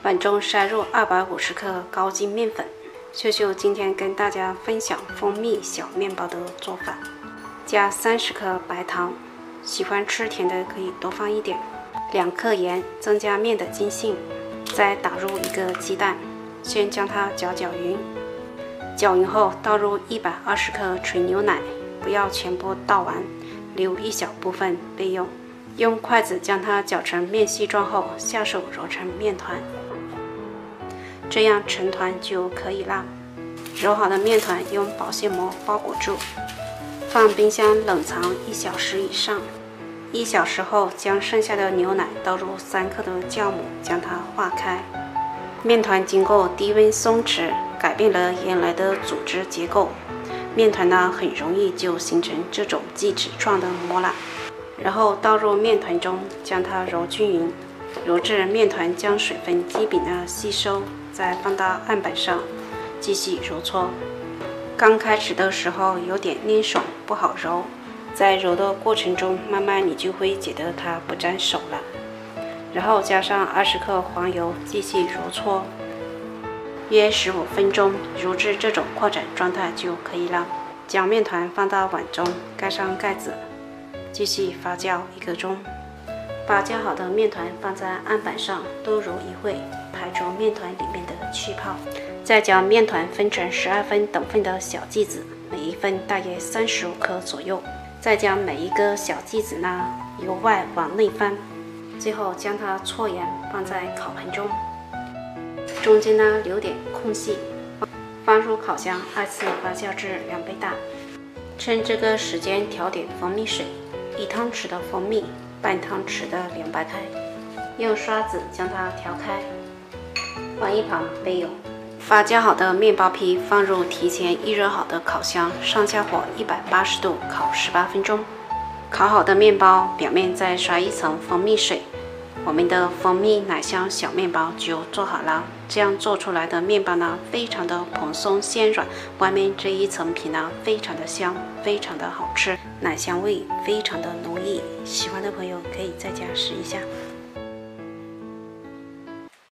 碗中筛入250克高筋面粉。秀秀今天跟大家分享蜂蜜小面包的做法，加30克白糖，喜欢吃甜的可以多放一点，2克盐，增加面的筋性，再打入1个鸡蛋，先将它搅匀，搅匀后倒入120克纯牛奶，不要全部倒完，留一小部分备用。用筷子将它搅成面细状后，下手揉成面团，这样成团就可以啦。揉好的面团用保鲜膜包裹住，放冰箱冷藏1小时以上。1小时后，将剩下的牛奶倒入3克的酵母，将它化开。面团经过低温松弛，改变了原来的组织结构，面团呢很容易就形成这种鸡翅状的模啦。然后倒入面团中，将它揉均匀，揉至面团将水分基本的吸收，再放到案板上继续揉搓。刚开始的时候有点粘手，不好揉，在揉的过程中，慢慢你就会觉得它不沾手了。然后加上20克黄油，继续揉搓，约15分钟，揉至这种扩展状态就可以了。将面团放到碗中，盖上盖子，继续发酵1个钟。发酵好的面团放在案板上多揉一会，排出面团里面的气泡。再将面团分成12分等份的小剂子，每一份大约35克左右。再将每一个小剂子呢由外往内翻，最后将它搓圆放在烤盘中，中间呢留点空隙，放入烤箱2次发酵至2倍大。趁这个时间调点蜂蜜水，1汤匙的蜂蜜，半汤匙的凉白开，用刷子将它调开，放一旁备用。发酵好的面包皮放入提前预热好的烤箱，上下火180度烤18分钟。烤好的面包表面再刷一层蜂蜜水，我们的蜂蜜奶香小面包就做好了。这样做出来的面包呢，非常的蓬松鲜软，外面这一层皮呢非常的香，非常的好吃，奶香味非常的浓郁。喜欢的朋友可以在家试一下。